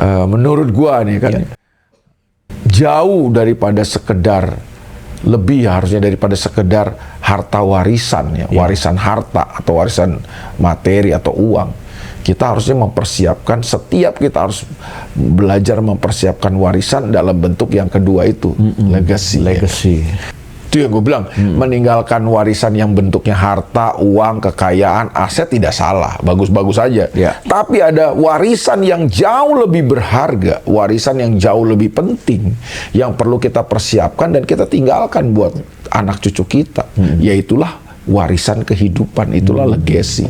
Menurut gua nih kan, jauh daripada sekedar lebih harusnya daripada sekedar harta warisan ya, warisan harta atau warisan materi atau uang. Kita harusnya mempersiapkan, setiap kita harus belajar mempersiapkan warisan dalam bentuk yang kedua itu, legacy. Legacy. Itu yang gue bilang, meninggalkan warisan yang bentuknya harta, uang, kekayaan, aset tidak salah, bagus-bagus aja. Ya. Tapi ada warisan yang jauh lebih berharga, warisan yang jauh lebih penting, yang perlu kita persiapkan dan kita tinggalkan buat anak cucu kita. Yaitulah warisan kehidupan, itulah legacy.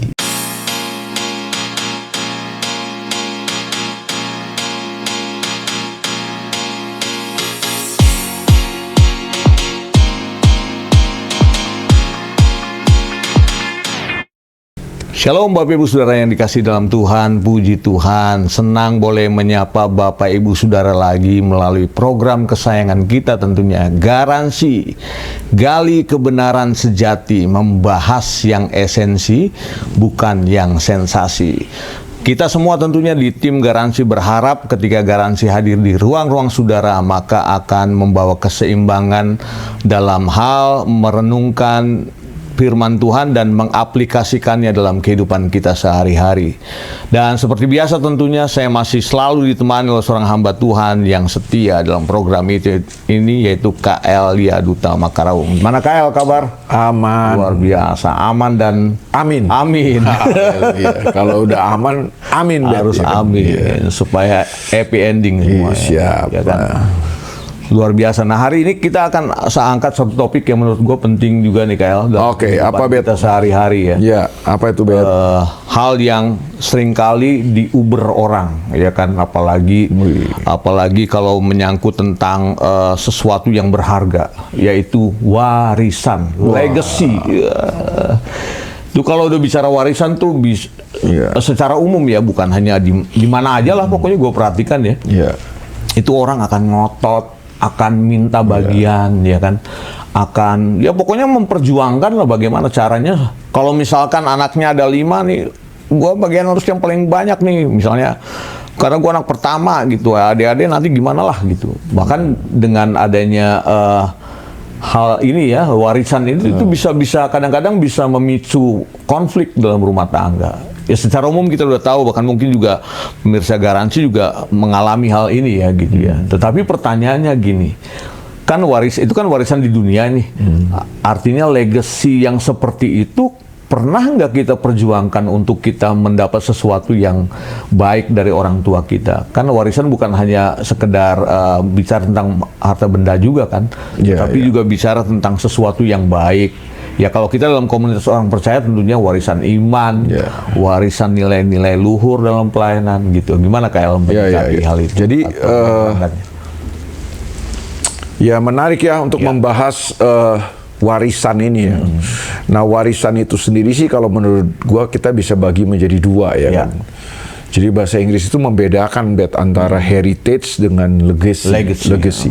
Shalom Bapak Ibu Saudara yang dikasih dalam Tuhan, puji Tuhan. Senang boleh menyapa Bapak Ibu Saudara lagi melalui program kesayangan kita tentunya, Garansi. Gali kebenaran sejati, membahas yang esensi, bukan yang sensasi. Kita semua tentunya di tim Garansi berharap ketika Garansi hadir di ruang-ruang saudara, maka akan membawa keseimbangan dalam hal merenungkan firman Tuhan dan mengaplikasikannya dalam kehidupan kita sehari-hari. Dan seperti biasa tentunya saya masih selalu ditemani oleh seorang hamba Tuhan yang setia dalam program ini yaitu KL Lia Duta Makarawung. Mana KL kabar? Aman. Luar biasa, aman dan amin. Amin. Kalau udah aman, amin. Harus amin, supaya happy ending semua. Siap. Ya kan? Luar biasa. Nah, hari ini kita akan angkat satu topik yang menurut gue penting juga nih, Kael. Oke, apa Bet? Kita sehari-hari ya. Ya, apa itu Bet? Hal yang seringkali diuber orang, ya kan? Apalagi kalau menyangkut tentang sesuatu yang berharga, yaitu warisan, legacy. Itu kalau udah bicara warisan tuh secara umum ya, bukan hanya di mana aja lah, pokoknya gue perhatikan ya. Itu orang akan ngotot, akan minta bagian, ya kan, akan ya pokoknya memperjuangkan lah bagaimana caranya. Kalau misalkan anaknya ada 5 nih, gua bagian harus yang paling banyak nih, misalnya karena gua anak pertama gitu, adik-adik nanti gimana lah gitu. Bahkan dengan adanya hal ini ya, warisan itu bisa kadang-kadang bisa memicu konflik dalam rumah tangga. Ya secara umum kita udah tahu, bahkan mungkin juga pemirsa Garansi juga mengalami hal ini ya gitu ya. Tetapi pertanyaannya gini, kan itu kan warisan di dunia nih. Artinya legacy yang seperti itu pernah nggak kita perjuangkan untuk kita mendapat sesuatu yang baik dari orang tua kita? Kan warisan bukan hanya sekedar bicara tentang harta benda juga kan, tapi juga bicara tentang sesuatu yang baik. Ya kalau kita dalam komunitas orang percaya tentunya warisan iman, warisan nilai-nilai luhur dalam pelayanan gitu. Gimana Kak menyikapi hal itu? Jadi ya menarik ya untuk membahas warisan ini ya. Nah warisan itu sendiri sih kalau menurut gua kita bisa bagi menjadi 2 ya kan. Jadi bahasa Inggris itu membedakan antara heritage dengan legacy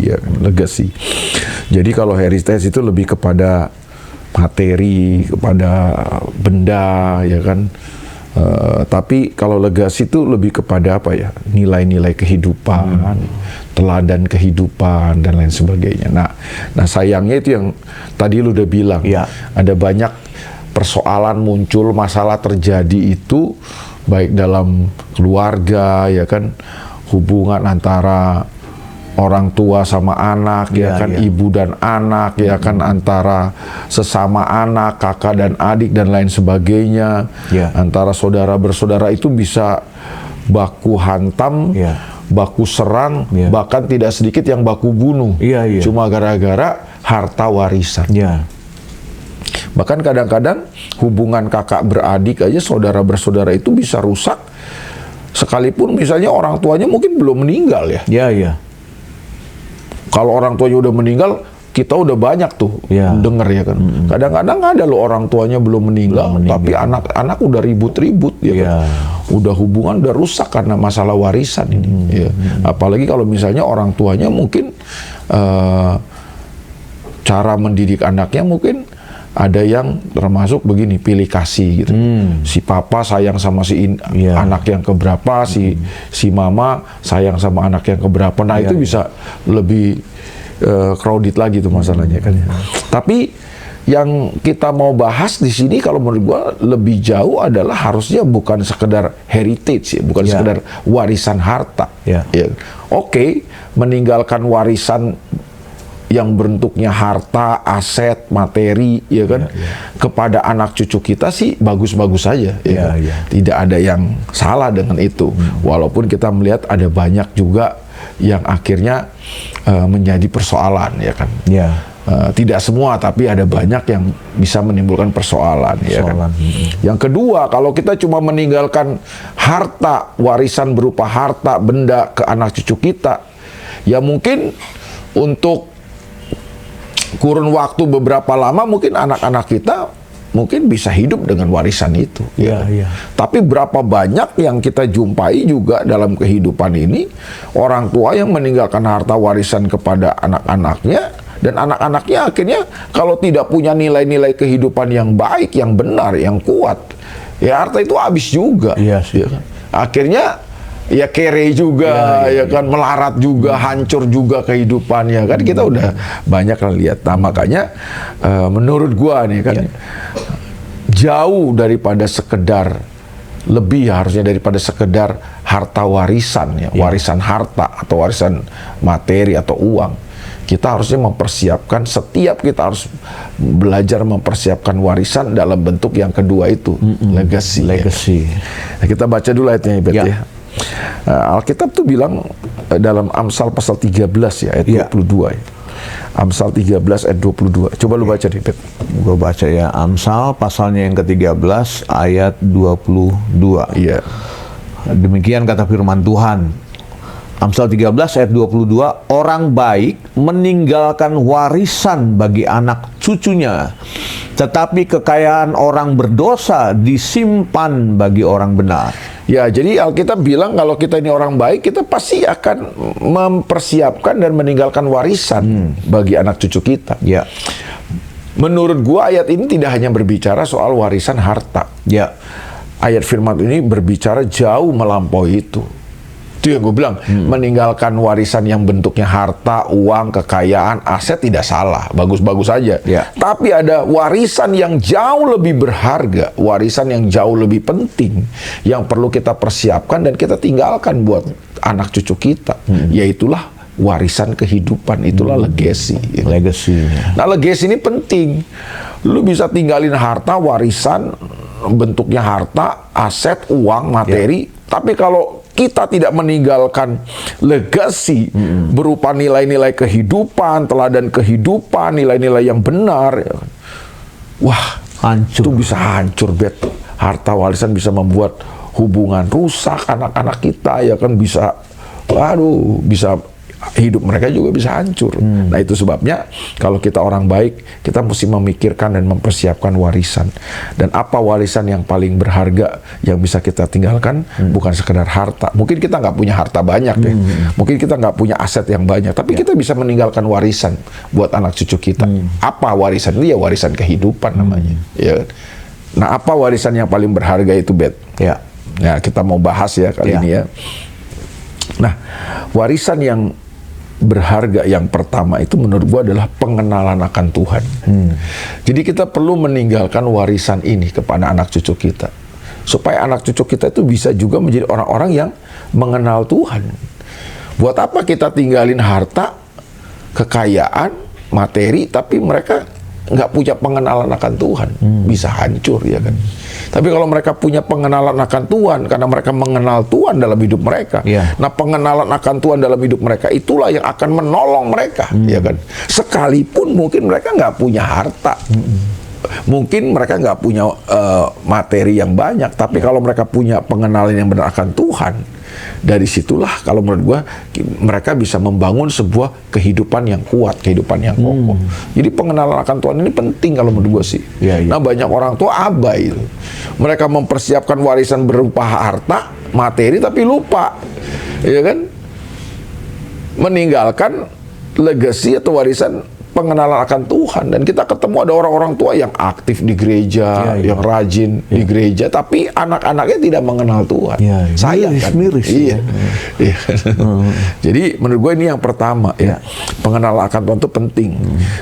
ya kan. Legacy. Jadi kalau heritage itu lebih kepada materi, kepada benda ya kan. Tapi kalau legacy itu lebih kepada apa ya, nilai-nilai kehidupan, teladan kehidupan dan lain sebagainya. Nah sayangnya itu yang tadi lu udah bilang, ada banyak persoalan muncul, masalah terjadi itu baik dalam keluarga ya kan, hubungan antara orang tua sama anak ya kan, ibu dan anak ya kan, antara sesama anak, kakak dan adik dan lain sebagainya, antara saudara bersaudara itu bisa baku hantam, baku serang, bahkan tidak sedikit yang baku bunuh, cuma gara-gara harta warisan. Bahkan kadang-kadang hubungan kakak beradik aja, saudara bersaudara itu bisa rusak sekalipun misalnya orang tuanya mungkin belum meninggal ya. Kalau orang tuanya udah meninggal, kita udah banyak tuh denger ya kan. Kadang-kadang ada loh orang tuanya belum meninggal, tapi anak-anak udah ribut-ribut ya kan. Udah hubungan udah rusak karena masalah warisan ini. Apalagi kalau misalnya orang tuanya mungkin cara mendidik anaknya mungkin Ada yang termasuk begini, pilih kasih gitu. Si papa sayang sama anak yang keberapa, si mama sayang sama anak yang keberapa. Nah, itu bisa lebih crowded lagi tuh masalahnya kan. Tapi yang kita mau bahas di sini kalau menurut gua lebih jauh adalah harusnya bukan sekedar heritage ya, bukan sekedar warisan harta. Ya. Oke, meninggalkan warisan yang bentuknya harta, aset, materi, ya kan, kepada anak cucu kita sih bagus-bagus saja, ya kan? Tidak ada yang salah dengan itu. Walaupun kita melihat ada banyak juga yang akhirnya menjadi persoalan, ya kan. Tidak semua, tapi ada banyak yang bisa menimbulkan persoalan, ya kan. Yang kedua, kalau kita cuma meninggalkan harta, warisan berupa harta, benda ke anak cucu kita, ya mungkin untuk kurun waktu beberapa lama mungkin anak-anak kita mungkin bisa hidup dengan warisan itu. Tapi berapa banyak yang kita jumpai juga dalam kehidupan ini, orang tua yang meninggalkan harta warisan kepada anak-anaknya, dan anak-anaknya akhirnya kalau tidak punya nilai-nilai kehidupan yang baik, yang benar, yang kuat, ya harta itu habis juga. Akhirnya ya kere juga, ya kan, melarat juga, hancur juga kehidupannya kan. Kita udah banyak kan lihat. Nah, makanya menurut gua nih kan, jauh daripada sekedar, lebih harusnya daripada sekedar harta warisan ya, warisan harta atau warisan materi atau uang. Kita harusnya mempersiapkan, setiap kita harus belajar mempersiapkan warisan dalam bentuk yang kedua itu, legacy. Ya. Nah, kita baca dulu ayatnya ya. Alkitab tuh bilang dalam Amsal pasal 13 ya, ayat 22 ya. Amsal 13 ayat 22. Coba lu baca nih, Bet. Gue baca ya, Amsal pasalnya yang ke-13 ayat 22. Demikian kata firman Tuhan. Amsal 13 ayat 22, orang baik meninggalkan warisan bagi anak cucunya, tetapi kekayaan orang berdosa disimpan bagi orang benar. Ya, jadi Alkitab bilang kalau kita ini orang baik, kita pasti akan mempersiapkan dan meninggalkan warisan bagi anak cucu kita. Menurut gua ayat ini tidak hanya berbicara soal warisan harta. Ayat firman ini berbicara jauh melampaui itu. Itu yang gue bilang, meninggalkan warisan yang bentuknya harta, uang, kekayaan, aset tidak salah, bagus-bagus aja. Tapi ada warisan yang jauh lebih berharga, warisan yang jauh lebih penting, yang perlu kita persiapkan dan kita tinggalkan buat anak cucu kita, yaitulah warisan kehidupan, itulah legacy. Nah, legacy ini penting. Lu bisa tinggalin harta, warisan, bentuknya harta, aset, uang, materi, tapi kalau kita tidak meninggalkan legasi berupa nilai-nilai kehidupan, teladan kehidupan, nilai-nilai yang benar, ya, wah, hancur. Itu bisa hancur, Bet. Harta warisan bisa membuat hubungan rusak, anak-anak kita ya kan bisa, bisa hidup mereka juga bisa hancur. Nah, itu sebabnya kalau kita orang baik, kita mesti memikirkan dan mempersiapkan warisan. Dan apa warisan yang paling berharga yang bisa kita tinggalkan? Bukan sekedar harta. Mungkin kita nggak punya harta banyak ya. Mungkin kita nggak punya aset yang banyak. Tapi kita bisa meninggalkan warisan buat anak cucu kita. Apa warisan itu? Ya warisan kehidupan namanya. Ya. Nah, apa warisan yang paling berharga itu, Bet? Nah, kita mau bahas ya kali ini ya. Nah, warisan yang berharga yang pertama itu menurut gua adalah pengenalan akan Tuhan. Jadi kita perlu meninggalkan warisan ini kepada anak cucu kita, supaya anak cucu kita itu bisa juga menjadi orang-orang yang mengenal Tuhan. Buat apa kita tinggalin harta, kekayaan, materi, tapi mereka nggak punya pengenalan akan Tuhan, bisa hancur ya kan. Tapi kalau mereka punya pengenalan akan Tuhan, karena mereka mengenal Tuhan dalam hidup mereka, nah pengenalan akan Tuhan dalam hidup mereka itulah yang akan menolong mereka, ya kan. Sekalipun mungkin mereka nggak punya harta, mungkin mereka nggak punya materi yang banyak, tapi kalau mereka punya pengenalan yang benar akan Tuhan, dari situlah kalau menurut gua mereka bisa membangun sebuah kehidupan yang kuat, kehidupan yang kokoh. Jadi pengenalan akan Tuhan ini penting kalau menurut gua sih. Nah, banyak orang tua abai itu. Mereka mempersiapkan warisan berupa harta, materi, tapi lupa, ya kan, meninggalkan legacy atau warisan pengenalan akan Tuhan. Dan kita ketemu ada orang-orang tua yang aktif di gereja, yang rajin di gereja, tapi anak-anaknya tidak mengenal Tuhan. Sayang kan? Miris. Iya. Jadi menurut gue ini yang pertama ya. Pengenalan akan Tuhan itu penting.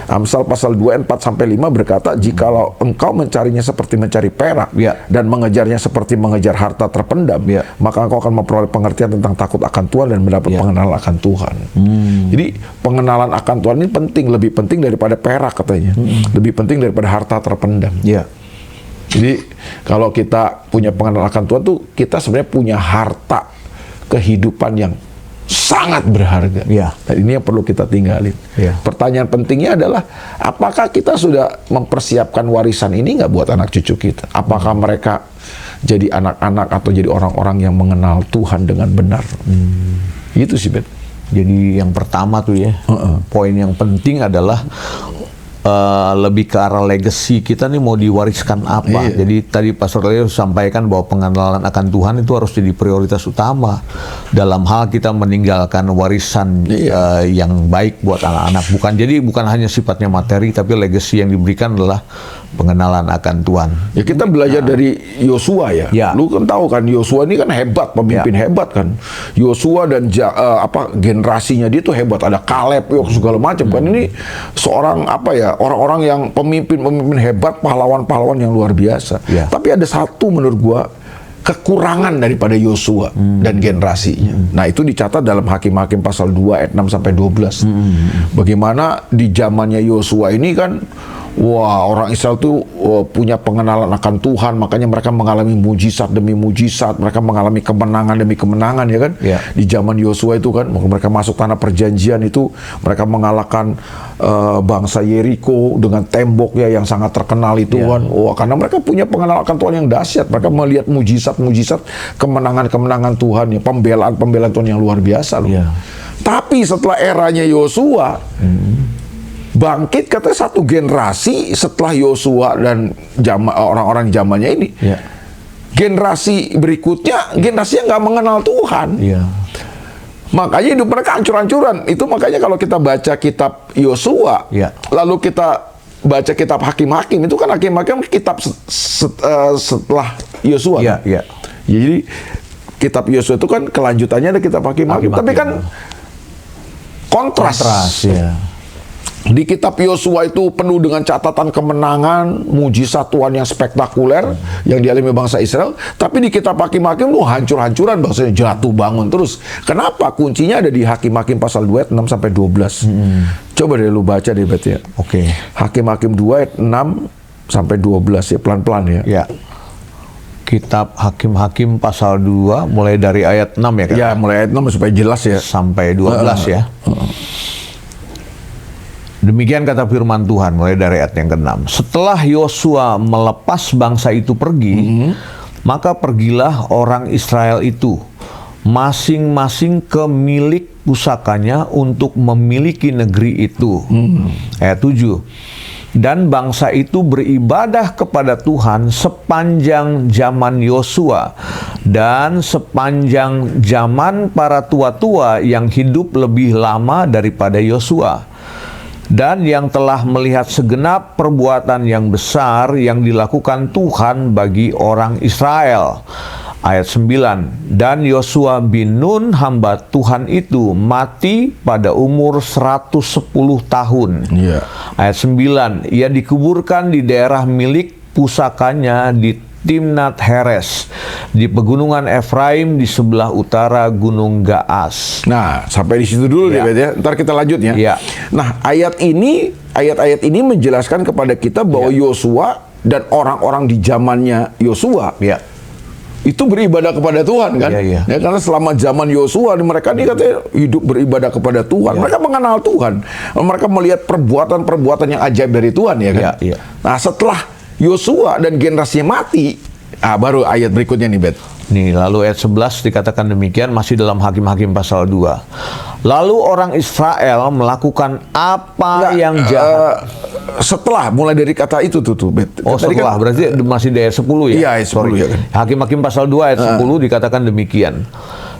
Amsal pasal 2 ayat 4-5 berkata, jikalau engkau mencarinya seperti mencari perak dan mengejarnya seperti mengejar harta terpendam, maka engkau akan memperoleh pengertian tentang takut akan Tuhan dan mendapat pengenalan akan Tuhan. Jadi pengenalan akan Tuhan ini penting, lebih penting daripada perak katanya, lebih penting daripada harta terpendam. Jadi kalau kita punya pengenalan akan Tuhan tuh kita sebenarnya punya harta kehidupan yang sangat berharga. Dan ini yang perlu kita tinggalin. Pertanyaan pentingnya adalah, apakah kita sudah mempersiapkan warisan ini nggak buat anak cucu kita? Apakah mereka jadi anak-anak atau jadi orang-orang yang mengenal Tuhan dengan benar? Itu sih, Bet. Jadi yang pertama tuh ya, poin yang penting adalah lebih ke arah legacy kita nih mau diwariskan apa. Jadi tadi Pastor Leo sampaikan bahwa pengenalan akan Tuhan itu harus jadi prioritas utama dalam hal kita meninggalkan warisan yang baik buat anak-anak. Bukan hanya sifatnya materi, tapi legacy yang diberikan adalah pengenalan akan Tuhan. Ya kita belajar dari Yosua ya. Lu kan tahu kan Yosua ini kan hebat, pemimpin hebat kan. Yosua dan generasinya dia tuh hebat. Ada Kaleb, segala macam kan. Ini seorang orang-orang yang pemimpin hebat, pahlawan-pahlawan yang luar biasa. Tapi ada satu menurut gua kekurangan daripada Yosua dan generasinya. Nah, itu dicatat dalam Hakim-Hakim pasal 2 ayat 6-12. Bagaimana di zamannya Yosua ini kan, wah, orang Israel tuh punya pengenalan akan Tuhan, makanya mereka mengalami mujizat demi mujizat, mereka mengalami kemenangan demi kemenangan, ya kan? Di zaman Yosua itu kan, mereka masuk tanah perjanjian itu, mereka mengalahkan bangsa Yeriko dengan temboknya yang sangat terkenal itu kan. Wah, karena mereka punya pengenalan akan Tuhan yang dahsyat, mereka melihat mujizat-mujizat, kemenangan-kemenangan Tuhan, ya, pembelaan-pembelaan Tuhan yang luar biasa loh. Tapi setelah eranya Yosua, bangkit katanya satu generasi setelah Yosua dan orang-orang zamannya ini. Generasi berikutnya, generasi yang nggak mengenal Tuhan. Makanya hidup mereka hancur-hancuran. Itu makanya kalau kita baca kitab Yosua, lalu kita baca kitab Hakim-Hakim, itu kan Hakim-Hakim kitab setelah Yosua. Jadi kitab Yosua itu kan kelanjutannya ada kitab Hakim-Hakim. Tapi kan kontras. Di kitab Yosua itu penuh dengan catatan kemenangan, mujizat Tuhan yang spektakuler yang dialami bangsa Israel. Tapi di kitab Hakim-Hakim itu hancur-hancuran, bangsanya jatuh bangun terus. Kenapa? Kuncinya ada di Hakim-Hakim pasal 2 ayat 6-12. Coba deh lu baca deh, Bet, ya. Hakim-Hakim 2 ayat 6-12 ya, pelan-pelan ya. Kitab Hakim-Hakim pasal 2 mulai dari ayat 6 ya kan? Ya, mulai ayat 6 supaya jelas ya. Sampai 12 ya. Demikian kata firman Tuhan mulai dari ayat yang ke-6. Setelah Yosua melepas bangsa itu pergi, maka pergilah orang Israel itu masing-masing ke milik pusakanya untuk memiliki negeri itu. Ayat 7. Dan bangsa itu beribadah kepada Tuhan sepanjang zaman Yosua dan sepanjang zaman para tua-tua yang hidup lebih lama daripada Yosua, dan yang telah melihat segenap perbuatan yang besar yang dilakukan Tuhan bagi orang Israel. Ayat 9. Dan Yosua bin Nun hamba Tuhan itu mati pada umur 110 tahun. Ayat 9. Ia dikuburkan di daerah milik pusakanya di Timnat Heres, di pegunungan Efraim di sebelah utara Gunung Gaas. Nah, sampai di situ dulu deh, Bet, ya. Ntar kita lanjut ya. Nah, ayat-ayat ini menjelaskan kepada kita bahwa Yosua dan orang-orang di zamannya Yosua itu beribadah kepada Tuhan kan? Ya, karena selama zaman Yosua mereka ini katanya hidup beribadah kepada Tuhan. Mereka mengenal Tuhan. Mereka melihat perbuatan-perbuatan yang ajaib dari Tuhan, ya kan? Nah, setelah Yosua dan generasinya mati, baru ayat berikutnya nih, Bet. Nih, lalu ayat 11 dikatakan demikian, masih dalam Hakim-Hakim pasal 2. Lalu orang Israel melakukan apa yang jahat. Setelah, mulai dari kata itu tuh, Bet. Setelah, berarti masih di ayat 10 ya? Iya, ayat 10 ya kan. Hakim-Hakim pasal 2 ayat 10 dikatakan demikian.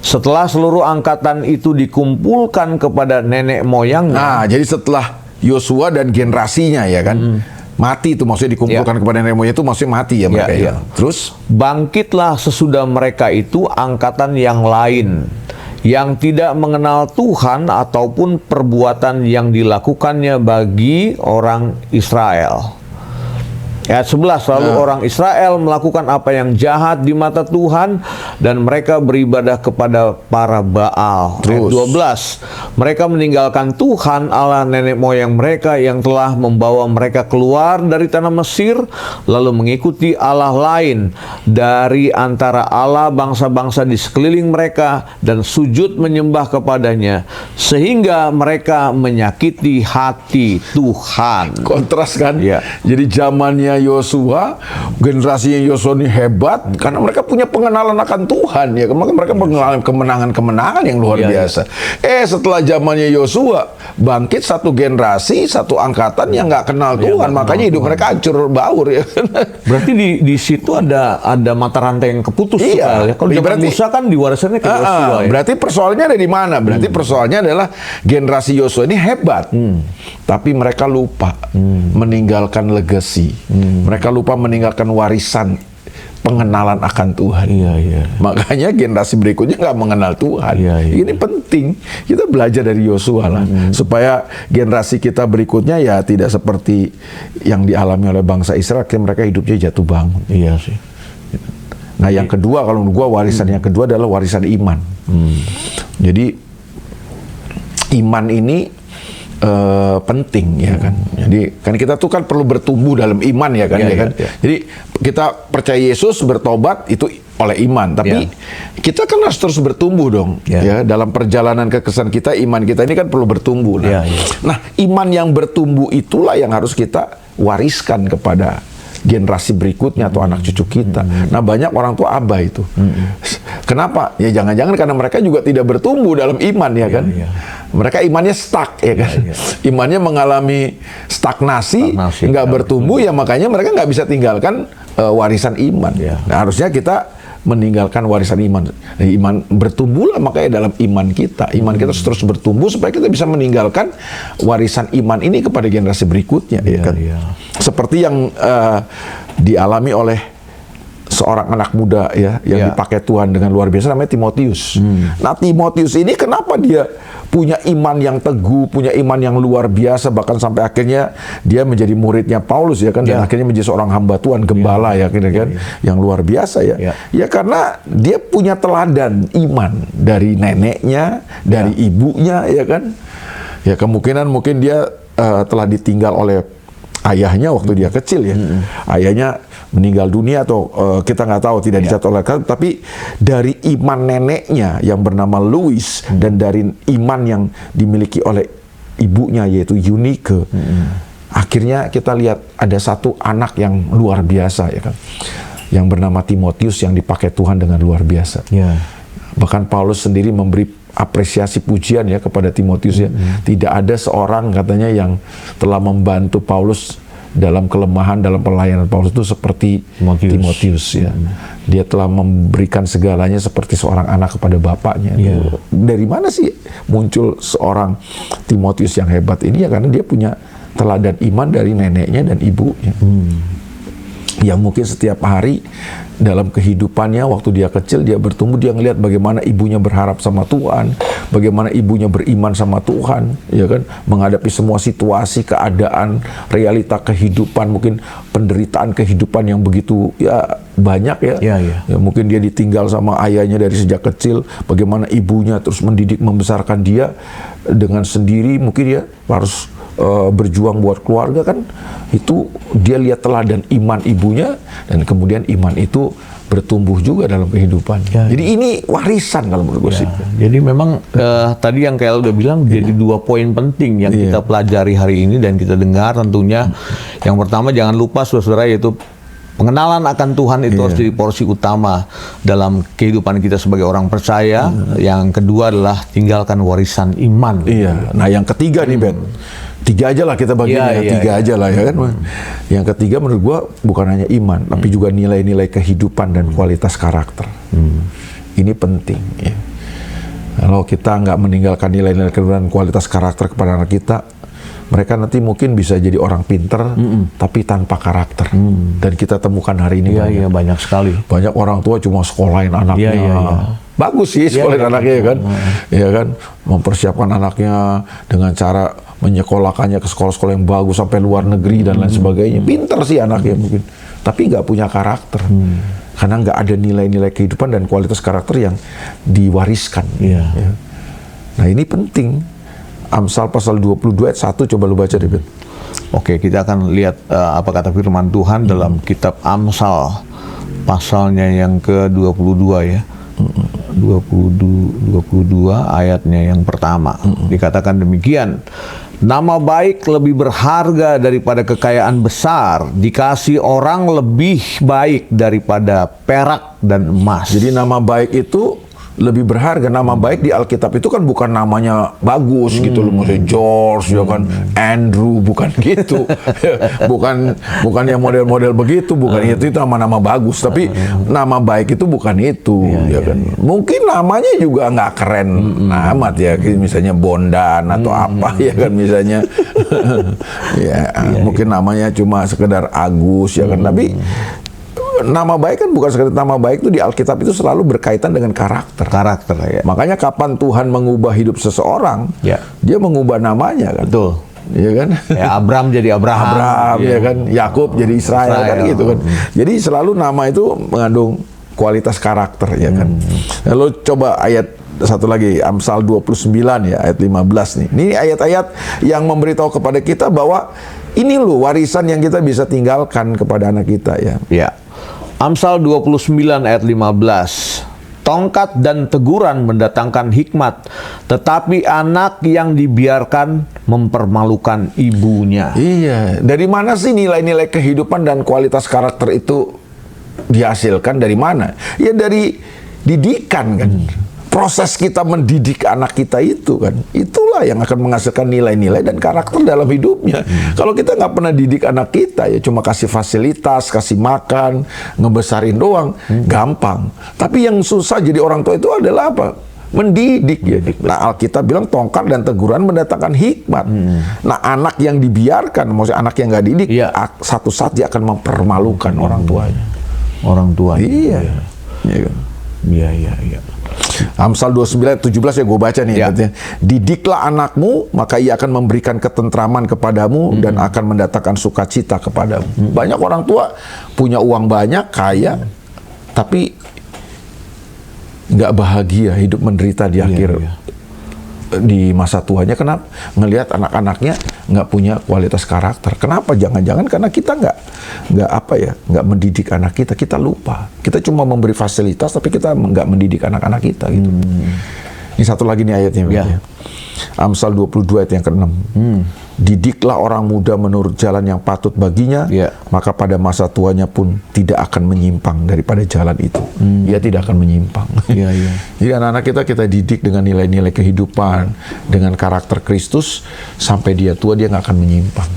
Setelah seluruh angkatan itu dikumpulkan kepada nenek moyangnya. Nah, jadi setelah Yosua dan generasinya ya kan. Mati itu maksudnya dikumpulkan kepada nenek moyang itu maksudnya mati ya mereka ya. Terus bangkitlah sesudah mereka itu angkatan yang lain yang tidak mengenal Tuhan ataupun perbuatan yang dilakukannya bagi orang Israel. Ayat 11, lalu orang Israel melakukan apa yang jahat di mata Tuhan dan mereka beribadah kepada para Baal. Ayat 12, mereka meninggalkan Tuhan Allah nenek moyang mereka yang telah membawa mereka keluar dari tanah Mesir, lalu mengikuti Allah lain dari antara Allah bangsa-bangsa di sekeliling mereka dan sujud menyembah kepadanya, sehingga mereka menyakiti hati Tuhan. kontras kan? Ya. Jadi zamannya Yosua, generasinya Yosua ini hebat karena mereka punya pengenalan akan Tuhan ya. Mereka mengalami kemenangan-kemenangan yang luar biasa. Setelah zamannya Yosua bangkit satu generasi, satu angkatan yang nggak kenal Tuhan, makanya hidup mereka hancur baur ya. Berarti di situ ada mata rantai yang keputus. Iya. Ya. Kalau zaman Musa kan diwarisannya ke Yosua. Ya. Berarti persoalannya ada di mana? Berarti persoalannya adalah generasi Yosua ini hebat, tapi mereka lupa meninggalkan legacy. Mereka lupa meninggalkan warisan pengenalan akan Tuhan. Makanya generasi berikutnya nggak mengenal Tuhan. Ini penting. Kita belajar dari Yosua lah, supaya generasi kita berikutnya ya tidak seperti yang dialami oleh bangsa Israel. Mereka hidupnya jatuh bangun. Iya sih. Nah, yang kedua, kalau menurut gua warisan yang kedua adalah warisan iman. Jadi iman ini penting ya kan. Jadi kan kita tuh kan perlu bertumbuh dalam iman ya kan. Jadi kita percaya Yesus, bertobat itu oleh iman, tapi kita kan harus terus bertumbuh dong. Ya, dalam perjalanan kekesan kita, iman kita ini kan perlu bertumbuh. Nah, iman yang bertumbuh itulah yang harus kita wariskan kepada generasi berikutnya atau anak cucu kita. Nah, banyak orang tua abai itu. Kenapa? Ya jangan-jangan karena mereka juga tidak bertumbuh dalam iman ya kan. Mereka imannya stuck ya kan. Imannya mengalami stagnasi, nggak bertumbuh ya, makanya mereka nggak bisa tinggalkan warisan iman. Nah, harusnya kita meninggalkan warisan iman. Iman bertumbuhlah makanya dalam iman kita. Iman kita terus bertumbuh supaya kita bisa meninggalkan warisan iman ini kepada generasi berikutnya. Ya kan? Seperti yang dialami oleh seorang anak muda ya yang dipakai Tuhan dengan luar biasa, namanya Timotius. Nah, Timotius ini kenapa dia punya iman yang teguh, punya iman yang luar biasa, bahkan sampai akhirnya dia menjadi muridnya Paulus ya kan, dan akhirnya menjadi seorang hamba Tuhan, gembala ya kan, yang luar biasa ya. Ya karena dia punya teladan iman dari neneknya, dari ibunya ya kan. Ya kemungkinan mungkin dia telah ditinggal oleh ayahnya waktu dia kecil ya. Ayahnya meninggal dunia atau kita nggak tahu, tidak dicatat oleh kami, tapi dari iman neneknya yang bernama Louis dan dari iman yang dimiliki oleh ibunya yaitu Eunike, akhirnya kita lihat ada satu anak yang luar biasa ya kan, yang bernama Timotius yang dipakai Tuhan dengan luar biasa. Bahkan Paulus sendiri memberi apresiasi pujian ya kepada Timotius ya. Tidak ada seorang katanya yang telah membantu Paulus dalam kelemahan, dalam pelayanan Paulus itu seperti Timotius ya. Dia telah memberikan segalanya seperti seorang anak kepada bapaknya. Dari mana sih muncul seorang Timotius yang hebat ini? Ya karena dia punya teladan iman dari neneknya dan ibunya. Yang mungkin setiap hari dalam kehidupannya waktu dia kecil, dia bertumbuh, dia ngelihat bagaimana ibunya berharap sama Tuhan, bagaimana ibunya beriman sama Tuhan, ya kan, menghadapi semua situasi, keadaan, realita kehidupan, mungkin penderitaan kehidupan yang begitu ya banyak ya. Ya mungkin dia ditinggal sama ayahnya dari sejak kecil, bagaimana ibunya terus mendidik membesarkan dia dengan sendiri, mungkin dia harus berjuang buat keluarga kan. Itu dia lihat teladan iman ibunya, dan kemudian iman itu bertumbuh juga dalam kehidupan. Jadi ini warisan kalau menurut gue sih. Jadi memang tadi yang kayak udah bilang jadi dua poin penting yang kita pelajari hari ini dan kita dengar tentunya. Yang pertama jangan lupa saudara, yaitu pengenalan akan Tuhan itu harus jadi porsi utama dalam kehidupan kita sebagai orang percaya. Yang kedua adalah tinggalkan warisan iman. Nah yang ketiga nih Ben, tiga aja lah kita baginya, tiga aja lah ya kan. Yang ketiga menurut gua bukan hanya iman, tapi juga nilai-nilai kehidupan dan kualitas karakter. Ini penting ya. Kalau kita nggak meninggalkan nilai-nilai kehidupan dan kualitas karakter kepada anak kita, mereka nanti mungkin bisa jadi orang pinter, tapi tanpa karakter. Dan kita temukan hari ini Iya, banyak sekali. banyak orang tua cuma sekolahin anaknya. Iya. Bagus sih sekolahin anaknya kan. Ya kan, mempersiapkan anaknya dengan cara menyekolahkannya ke sekolah-sekolah yang bagus sampai luar negeri dan lain sebagainya. Pinter sih anaknya mungkin, tapi nggak punya karakter. Karena nggak ada nilai-nilai kehidupan dan kualitas karakter yang diwariskan. Iya. Ya. Nah ini penting. Amsal pasal 22 ayat 1, coba lu baca David. Oke, kita akan lihat apa kata firman Tuhan dalam kitab Amsal pasalnya yang ke-22 ya. 22 ayatnya yang pertama. Dikatakan demikian. Nama baik lebih berharga daripada kekayaan besar, dikasih orang lebih baik daripada perak dan emas. Jadi nama baik itu lebih berharga. Nama baik di Alkitab itu kan bukan namanya bagus gitu loh, misalnya George, ya kan, Andrew, bukan gitu. bukan yang model-model begitu, bukan itu nama-nama bagus. Tapi nama baik itu bukan itu, ya kan. Mungkin namanya juga nggak keren amat ya, misalnya Bondan atau apa ya kan misalnya. Mungkin namanya cuma sekedar Agus ya kan, tapi nama baik kan bukan sekedar nama baik, itu di Alkitab itu selalu berkaitan dengan karakter. Ya. Makanya kapan Tuhan mengubah hidup seseorang, dia mengubah namanya kan. Betul. Iya kan? Ya, Abram jadi Abraham, ya kan? Yakub jadi Israel kan gitu kan. Jadi selalu nama itu mengandung kualitas karakter ya kan. Lalu coba ayat satu lagi, Amsal 29 ya, ayat 15 nih. Ini ayat-ayat yang memberitahu kepada kita bahwa ini loh warisan yang kita bisa tinggalkan kepada anak kita ya. Ya. Amsal 29 ayat 15. Tongkat dan teguran mendatangkan hikmat, tetapi anak yang dibiarkan mempermalukan ibunya. Iya, dari mana sih nilai-nilai kehidupan dan kualitas karakter itu dihasilkan? Dari mana? Ya dari didikan kan. Proses kita mendidik anak kita itu kan, itulah yang akan menghasilkan nilai-nilai dan karakter dalam hidupnya. Kalau kita nggak pernah didik anak kita, ya cuma kasih fasilitas, kasih makan, ngebesarin doang, gampang. Tapi yang susah jadi orang tua itu adalah apa? Mendidik ya. Nah Alkitab bilang tongkat dan teguran mendatangkan hikmat. Nah anak yang dibiarkan, maksudnya anak yang nggak didik, satu saat dia akan mempermalukan orang tuanya. Orang tua. Iya. Iya. Amsal 29:17 ya gue baca nih katanya. Didiklah anakmu, maka ia akan memberikan ketentraman kepadamu dan akan mendatangkan sukacita kepadamu. Banyak orang tua punya uang banyak, kaya, tapi nggak bahagia, hidup menderita di akhir di masa tuanya. Kenapa? Ngelihat anak-anaknya nggak punya kualitas karakter. Kenapa? Jangan-jangan karena kita nggak mendidik anak kita. Kita lupa. Kita cuma memberi fasilitas, tapi kita nggak mendidik anak-anak kita gitu. Ini satu lagi nih ayatnya. Amsal 22 ayat yang ke-6. Didiklah orang muda menurut jalan yang patut baginya, maka pada masa tuanya pun tidak akan menyimpang daripada jalan itu. Ia tidak akan menyimpang. Jadi anak-anak kita didik dengan nilai-nilai kehidupan, dengan karakter Kristus, sampai dia tua dia nggak akan menyimpang.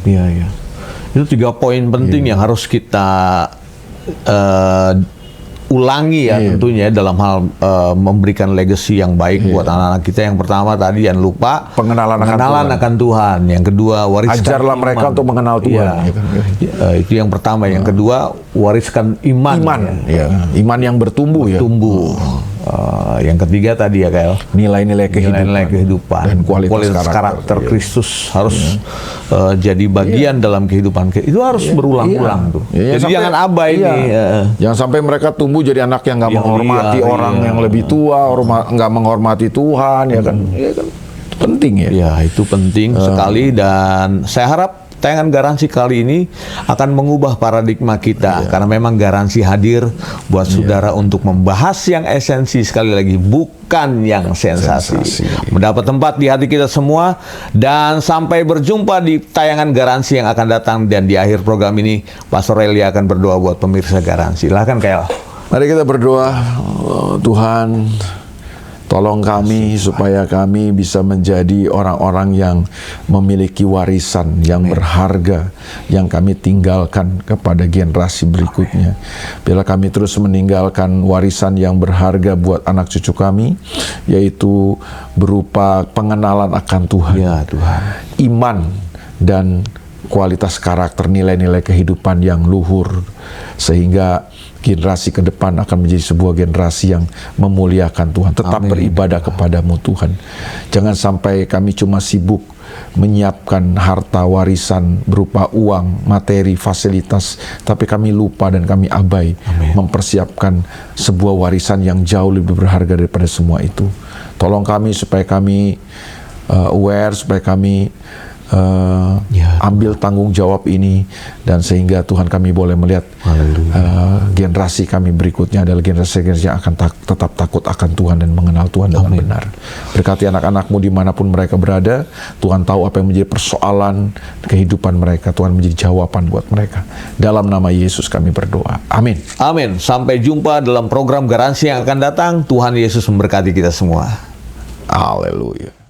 Itu 3 poin penting yang harus kita ulangi ya tentunya dalam hal memberikan legacy yang baik buat anak-anak kita. Yang pertama tadi jangan lupa pengenalan akan Tuhan. Yang kedua wariskan ajarlah iman. Mereka untuk mengenal Tuhan. Itu yang pertama. Yang kedua wariskan iman. Iman yang bertumbuh. Yang ketiga tadi ya Kael, nilai-nilai kehidupan dan kualitas karakter Kristus harus jadi bagian dalam kehidupan. Itu harus berulang-ulang tuh. Jadi jangan abai nih. Jangan sampai mereka tumbuh jadi anak yang nggak menghormati orang yang lebih tua, nggak menghormati Tuhan, ya kan? Penting ya. Ya itu penting sekali, dan saya harap tayangan garansi kali ini akan mengubah paradigma kita, karena memang garansi hadir buat saudara untuk membahas yang esensi, sekali lagi bukan yang sensasi. Mendapat tempat di hati kita semua, dan sampai berjumpa di tayangan garansi yang akan datang. Dan di akhir program ini Pastor Eli akan berdoa buat pemirsa garansi. Silahkan Kael. Mari kita berdoa. Tuhan, tolong kami supaya kami bisa menjadi orang-orang yang memiliki warisan yang berharga yang kami tinggalkan kepada generasi berikutnya. Bila kami terus meninggalkan warisan yang berharga buat anak cucu kami, yaitu berupa pengenalan akan Tuhan, Tuhan, iman dan kualitas karakter, nilai-nilai kehidupan yang luhur, sehingga generasi ke depan akan menjadi sebuah generasi yang memuliakan Tuhan, tetap beribadah kepadamu Tuhan. Jangan sampai kami cuma sibuk menyiapkan harta warisan berupa uang, materi, fasilitas, tapi kami lupa dan kami abai mempersiapkan sebuah warisan yang jauh lebih berharga daripada semua itu. Tolong kami supaya kami aware, supaya kami ambil tanggung jawab ini, dan sehingga Tuhan kami boleh melihat generasi kami berikutnya adalah generasi yang akan tetap takut akan Tuhan dan mengenal Tuhan dengan benar. Berkati anak-anakmu dimanapun mereka berada. Tuhan tahu apa yang menjadi persoalan kehidupan mereka. Tuhan menjadi jawaban buat mereka. Dalam nama Yesus kami berdoa. Amin. Amin. Sampai jumpa dalam program Garansi yang akan datang. Tuhan Yesus memberkati kita semua. Haleluya.